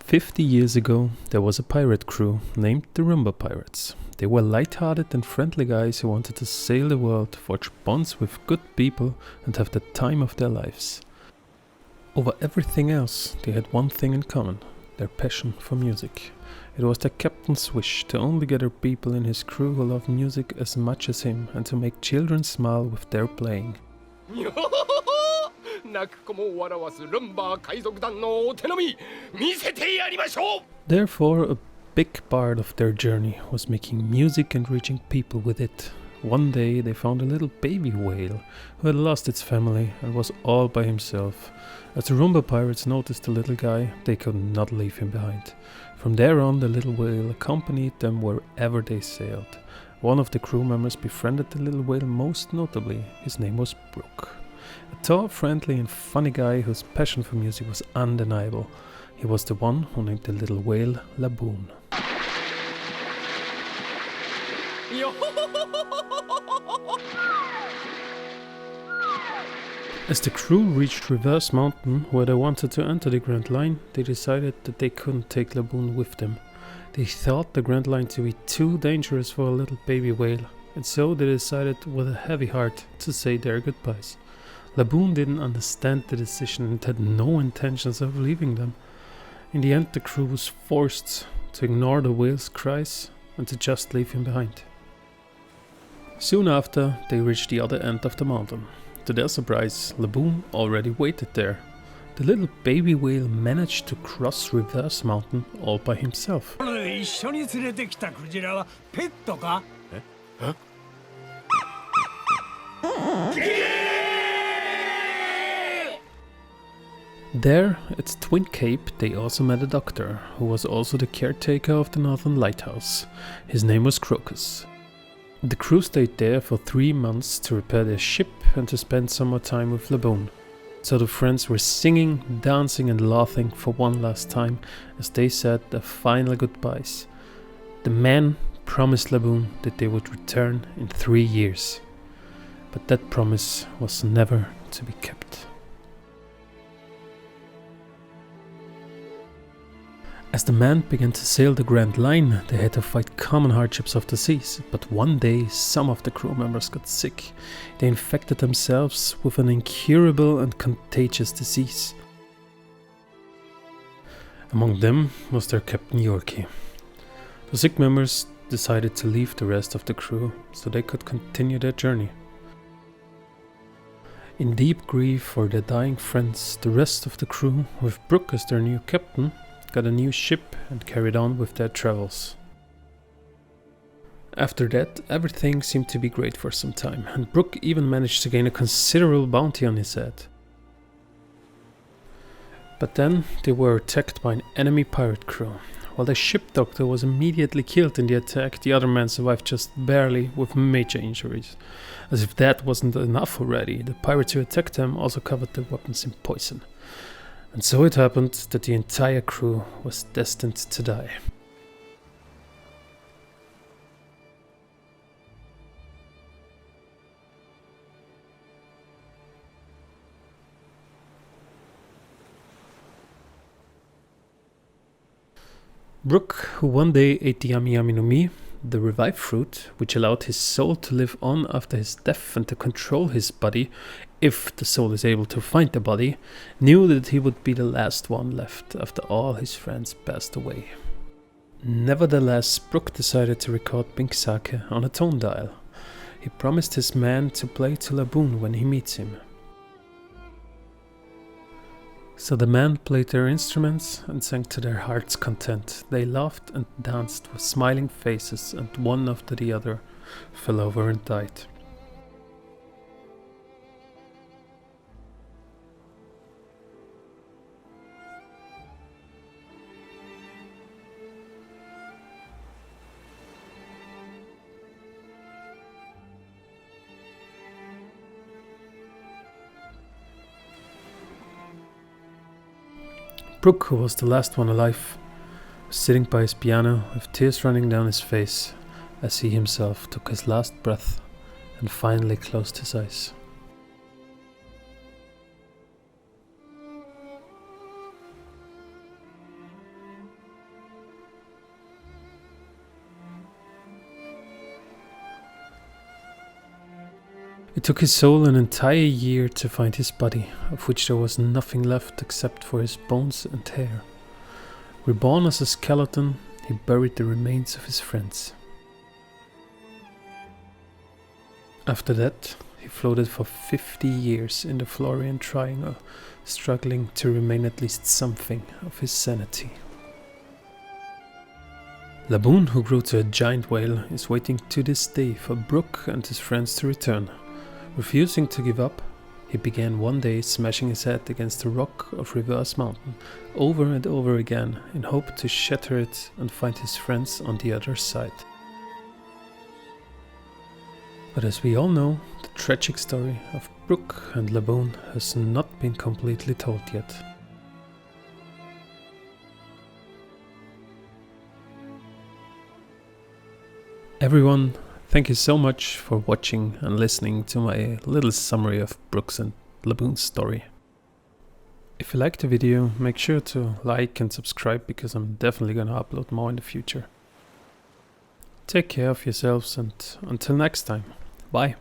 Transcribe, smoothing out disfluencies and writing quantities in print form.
50 years ago, there was a pirate crew named the Rumba Pirates. They were light-hearted and friendly guys who wanted to sail the world, forge bonds with good people and have the time of their lives. Over everything else, they had one thing in common, their passion for music. It was their captain's wish to only gather people in his crew who loved music as much as him and to make children smile with their playing. Therefore, a big part of their journey was making music and reaching people with it. One day they found a little baby whale who had lost its family and was all by himself. As the Rumba Pirates noticed the little guy, they could not leave him behind. From there on, the little whale accompanied them wherever they sailed. One of the crew members befriended the little whale most notably. His name was Brook. A tall, friendly and funny guy whose passion for music was undeniable. He was the one who named the little whale Laboon. As the crew reached Reverse Mountain, where they wanted to enter the Grand Line, they decided that they couldn't take Laboon with them. They thought the Grand Line to be too dangerous for a little baby whale, and so they decided with a heavy heart to say their goodbyes. Laboon didn't understand the decision and had no intentions of leaving them. In the end, the crew was forced to ignore the whale's cries and to just leave him behind. Soon after, they reached the other end of the mountain. To their surprise, Laboon already waited there. The little baby whale managed to cross Reverse Mountain all by himself. There, at Twin Cape, they also met a doctor, who was also the caretaker of the Northern Lighthouse. His name was Crocus. The crew stayed there for 3 months to repair their ship and to spend some more time with Laboon. So the friends were singing, dancing and laughing for one last time as they said their final goodbyes. The men promised Laboon that they would return in 3 years. But that promise was never to be kept. As the men began to sail the Grand Line, they had to fight common hardships of the seas, but one day some of the crew members got sick. They infected themselves with an incurable and contagious disease. Among them was their Captain Yorkie. The sick members decided to leave the rest of the crew so they could continue their journey. In deep grief for their dying friends, the rest of the crew, with Brook as their new captain, got a new ship and carried on with their travels. After that, everything seemed to be great for some time, and Brook even managed to gain a considerable bounty on his head. But then they were attacked by an enemy pirate crew. While the ship doctor was immediately killed in the attack, the other men survived just barely with major injuries. As if that wasn't enough already, the pirates who attacked them also covered their weapons in poison. And so it happened that the entire crew was destined to die. Brook, who one day ate the Yami Yami no Mi, the revived fruit, which allowed his soul to live on after his death and to control his body, if the soul is able to find the body, knew that he would be the last one left after all his friends passed away. Nevertheless, Brook decided to record Pink Sake on a tone dial. He promised his man to play to Laboon when he meets him. So the men played their instruments and sang to their heart's content. They laughed and danced with smiling faces, and one after the other fell over and died. Brook, who was the last one alive, was sitting by his piano with tears running down his face as he himself took his last breath and finally closed his eyes. It took his soul an entire year to find his body, of which there was nothing left except for his bones and hair. Reborn as a skeleton, he buried the remains of his friends. After that, he floated for 50 years in the Florian Triangle, struggling to remain at least something of his sanity. Laboon, who grew to a giant whale, is waiting to this day for Brook and his friends to return. Refusing to give up, he began one day smashing his head against the rock of Reverse Mountain over and over again in hope to shatter it and find his friends on the other side. But as we all know, the tragic story of Brook and Laboon has not been completely told yet. Everyone, thank you so much for watching and listening to my little summary of Brook's and Laboon's story. If you liked the video, make sure to like and subscribe because I'm definitely gonna upload more in the future. Take care of yourselves and until next time, bye.